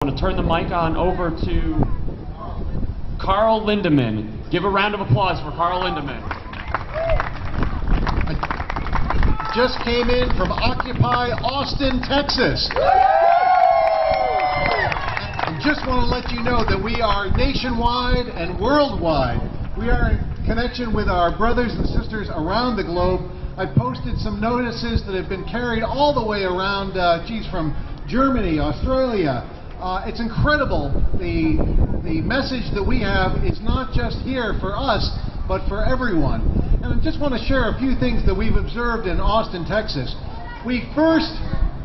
I want to turn the mic on over to Carl Lindemann. Give a round of applause for Carl Lindemann. I just came in from Occupy Austin, Texas. I just want to let you know that we are nationwide and worldwide. We are in connection with our brothers and sisters around the globe. I posted some notices that have been carried all the way around, from Germany, Australia. It's incredible. The message that we have is not just here for us, but for everyone. And I just want to share a few things that we've observed in Austin, Texas. We first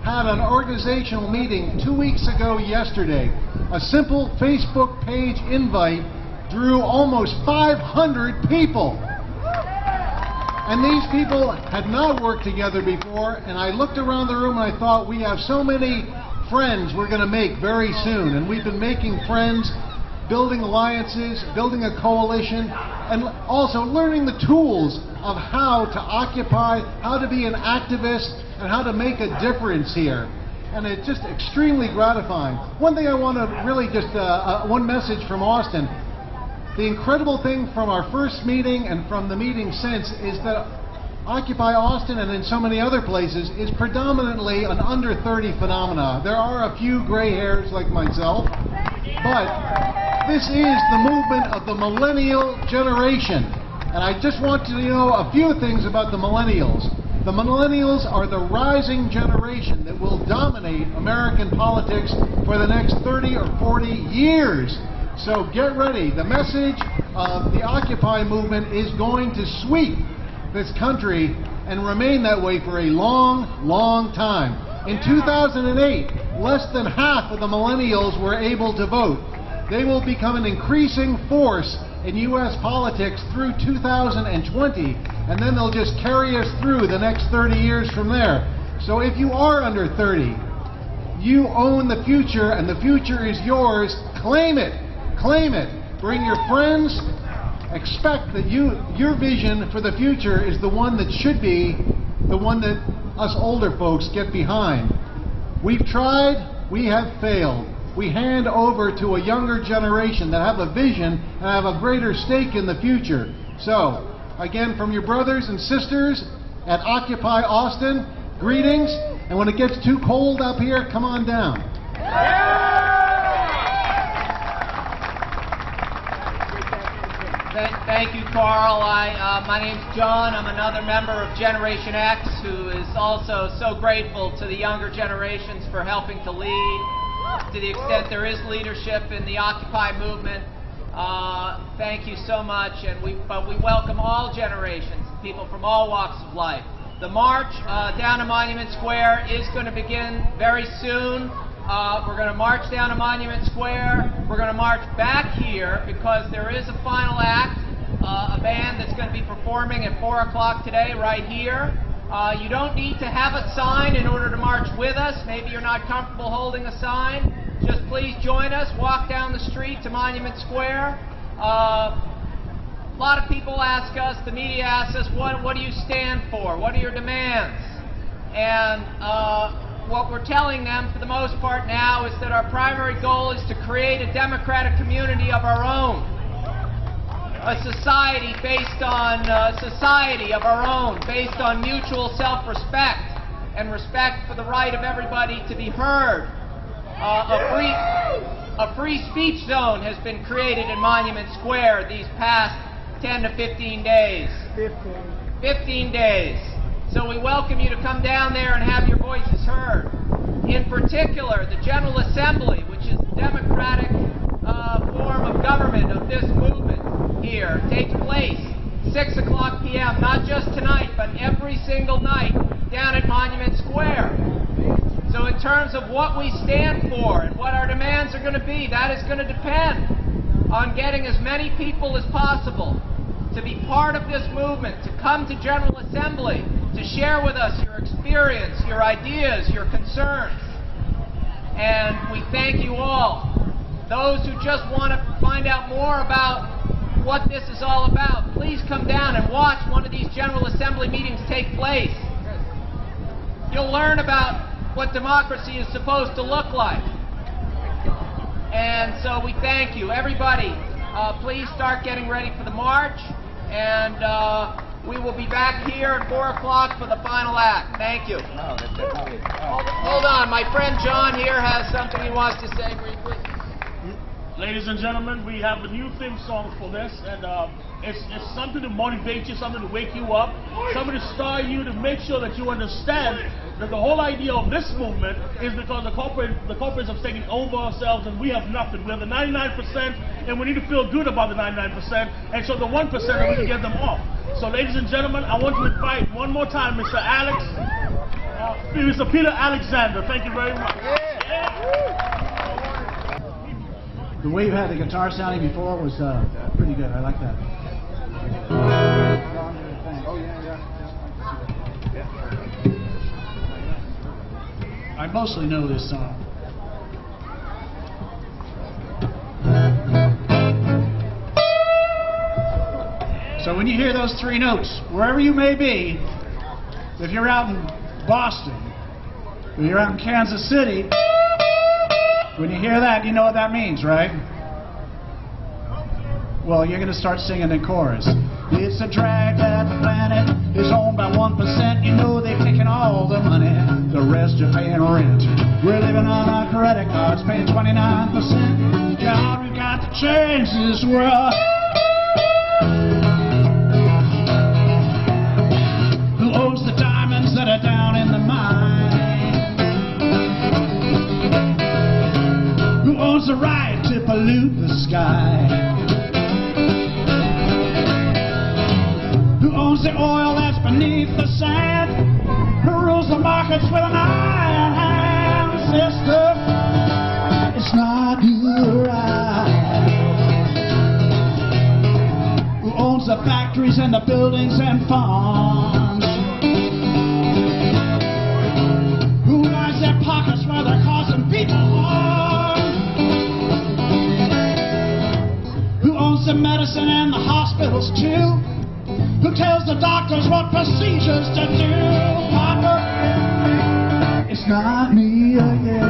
had an organizational meeting 2 weeks ago yesterday. A simple Facebook page invite drew almost 500 people. And these people had not worked together before, and I looked around the room and I thought, we have so many friends we're going to make very soon. And we've been making friends, building alliances, building a coalition, and also learning the tools of how to occupy, how to be an activist, and how to make a difference here. And it's just extremely gratifying. One thing I want to really one message from Austin. The incredible thing from our first meeting and from the meeting since is that Occupy Austin and in so many other places is predominantly an under 30 phenomena. There are a few gray hairs like myself, but this is the movement of the millennial generation. And I just want you to know a few things about the millennials. The millennials are the rising generation that will dominate American politics for the next 30 or 40 years. So get ready. The message of the Occupy movement is going to sweep this country and remain that way for a long, long time. In 2008, less than half of the millennials were able to vote. They will become an increasing force in U.S. politics through 2020, and then they'll just carry us through the next 30 years from there. So if you are under 30, you own the future, and the future is yours. Claim it. Claim it. Bring your friends. Expect that your vision for the future is the one that should be the one that us older folks get behind. We've tried, we have failed. We hand over to a younger generation that have a vision and have a greater stake in the future. So, again, from your brothers and sisters at Occupy Austin, greetings. And when it gets too cold up here, come on down. Thank you, Carl. My name's John. I'm another member of Generation X who is also so grateful to the younger generations for helping to lead. To the extent there is leadership in the Occupy movement, thank you so much. But we welcome all generations, people from all walks of life. The march down to Monument Square is going to begin very soon. We're going to march down to Monument Square. We're going to march back here because there is a final act, a band that's going to be performing at 4 o'clock today right here. You don't need to have a sign in order to march with us. Maybe you're not comfortable holding a sign. Just please join us. Walk down the street to Monument Square. A lot of people ask us, the media asks us, what do you stand for? What are your demands? And what we're telling them, for the most part now, is that our primary goal is to create a democratic community of our own. A society based on of our own, based on mutual self-respect and respect for the right of everybody to be heard. A free speech zone has been created in Monument Square these past 10 to 15 days. 15 days. So we welcome you to come down there and have your voices heard. In particular, the General Assembly, which is the democratic form of government of this movement here, takes place 6 o'clock p.m., not just tonight, but every single night down at Monument Square. So in terms of what we stand for and what our demands are going to be, that is going to depend on getting as many people as possible to be part of this movement, to come to General Assembly, to share with us your experience, your ideas, your concerns. And we thank you all. Those who just want to find out more about what this is all about, please come down and watch one of these General Assembly meetings take place. You'll learn about what democracy is supposed to look like. And so we thank you. Everybody, please start getting ready for the march. And we will be back here at 4 o'clock for the final act. Thank you. Hold on. My friend John here has something he wants to say briefly. Ladies and gentlemen, we have a new theme song for this, and it's something to motivate you, something to wake you up, something to stir you, to make sure that you understand that the whole idea of this movement is because the corporates have taken over ourselves, and we have nothing. We have the 99%, and we need to feel good about the 99%, and so the 1% we need to get them off. So, ladies and gentlemen, I want to invite one more time Mr. Peter Alexander. Thank you very much. The way you had the guitar sounding before was pretty good. I like that. I mostly know this song. So when you hear those three notes, wherever you may be, if you're out in Boston, if you're out in Kansas City, when you hear that, you know what that means, right? Well, you're going to start singing in chorus. It's a drag that the planet is owned by 1%. You know they've taken all the money, the rest are paying rent. We're living on our credit cards, paying 29%. God, we've got to change this world. Who owns the diamonds that are down in the mine? Who owns the right to pollute the sky? Who owns the oil that's beneath the sand? Who rules the markets with an iron hand? Sister, it's not you or I. Who owns the factories and the buildings and farms? Who lines their pockets while they're causing people harm? Who owns the medicine and the hospitals too? Who tells the doctors what procedures to do? Papa, it's not me or you.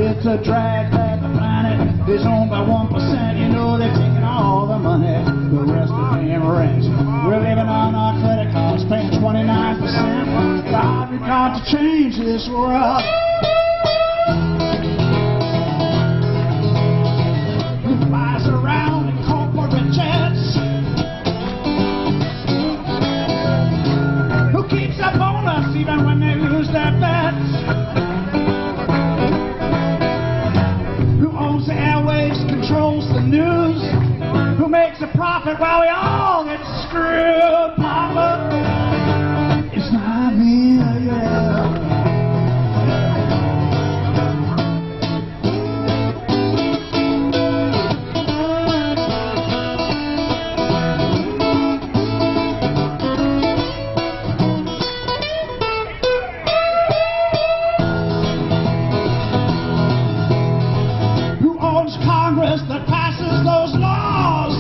It's a drag that the planet is owned by 1%. You know they're taking all the money, the rest are paying rent. We're living on our credit cards, paying 29%. God, we've got to change this world. Who flies around in corporate jets? Who keeps a bonus even when they lose their bets? Who owns the airwaves, controls the news? Who makes a profit while we all get screwed? Mama, it's not me or you. That passes those laws,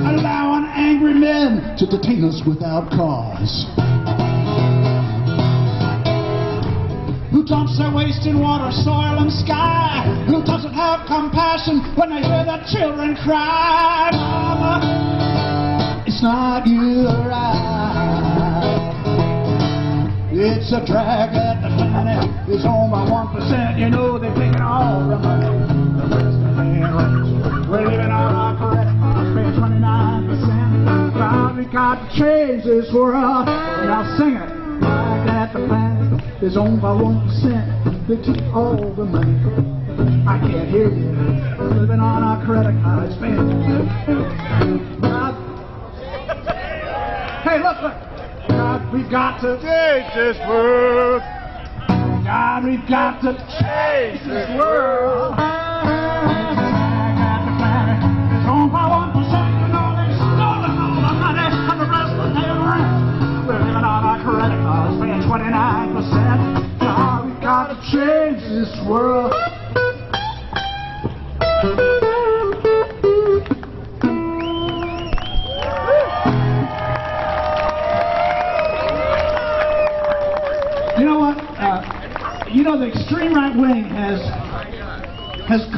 allowing angry men to detain us without cause. Who dumps their waste in water, soil, and sky? Who doesn't have compassion when they hear their children cry? Mama, it's not you or I. It's a drag that the planet is owned by 1%. You know they've taken all the money, the rest are paying rent. We're living on our credit cards, paying 29%. God, we got to change this world. Now sing it. Drag that the planet is owned by 1%. They took all the money. I can't hear you. We're living on our credit cards, paying. God. Hey, look. God, we've got to change this world. God, we've got to change this world. The planet is owned by 1%. You know they've stolen all the money and the rest of the rent. We're living on our credit cards, paying 29%. God, we've got to change this world. You know what? You know, the extreme right wing has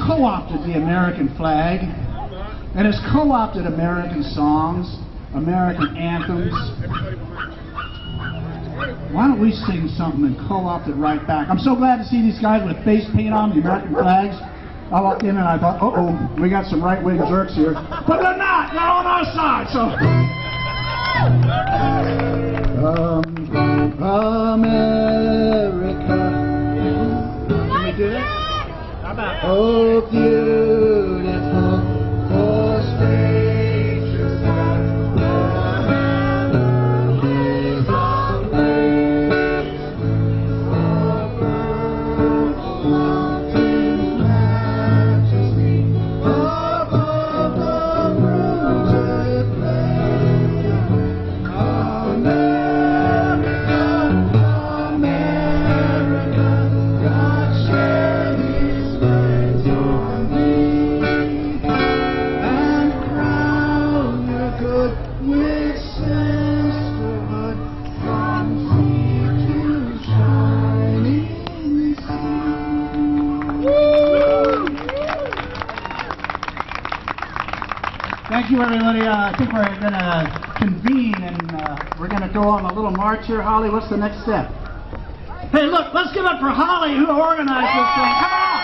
co-opted the American flag and has co-opted American songs, American anthems. Why don't we sing something and co-opt it right back? I'm so glad to see these guys with face paint on the American flags. I walked in and I thought, uh-oh, we got some right-wing jerks here. But they're not. They're on our side. So, America. Can we do it? How about? Oh, beautiful, oh, spacious land. Thank you, everybody. I think we're going to convene and we're going to go on a little march here. Holly, what's the next step? Hey, look, let's give it for Holly, who organized this thing. Come on!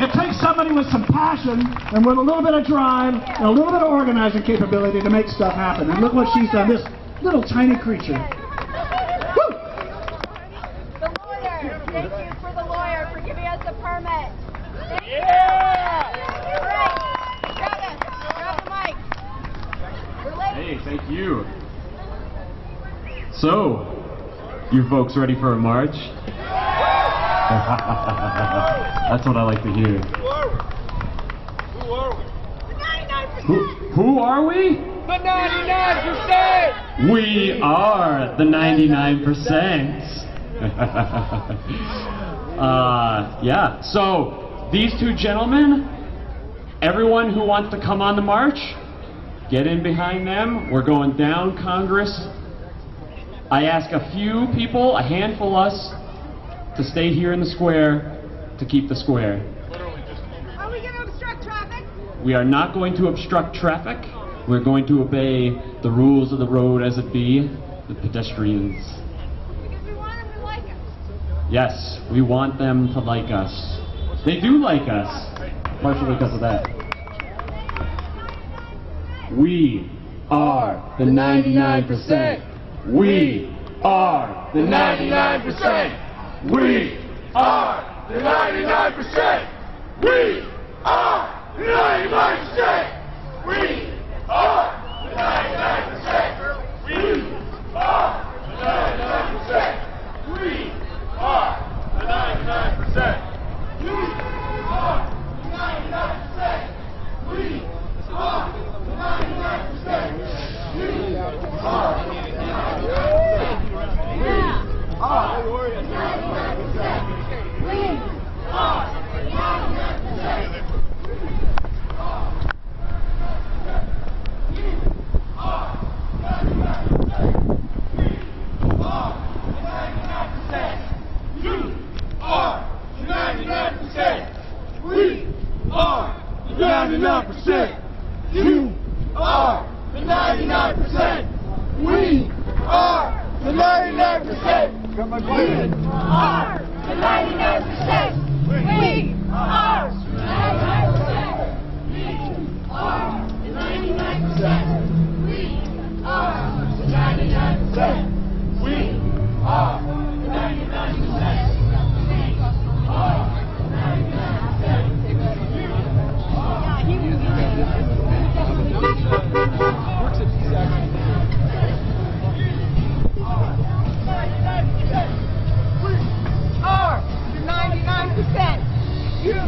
It takes somebody with some passion and with a little bit of drive and a little bit of organizing capability to make stuff happen. And look what she's done, this little tiny creature. Woo! The lawyer. Thank you for the lawyer for giving us the permit. Thank you. Great. Grab the mic. We're late. Hey, thank you. So, you folks ready for a march? That's what I like to hear. Who are we? The 99%. Who are we? The 99%. We are the 99%. Yeah, so these two gentlemen, everyone who wants to come on the march, get in behind them. We're going down Congress. I ask a few people, a handful of us, to stay here in the square to keep the square. Are we going to obstruct traffic? We are not going to obstruct traffic. We're going to obey the rules of the road as it be, the pedestrians. Because we want them to like us. Yes, we want them to like us. They do like us, partially because of that. We are the 99%. We are the 99%. We are the 99%. We are the 99%. We are the 99%. We are the 99%. We are the 99%. We are the 99%. We are the 99%. We are the 99%. You are the 99%. We are the 99%. We are the 99%. We are the 99%. We are the 99%. We are the 99%. We are the 99%. We are the 99%. You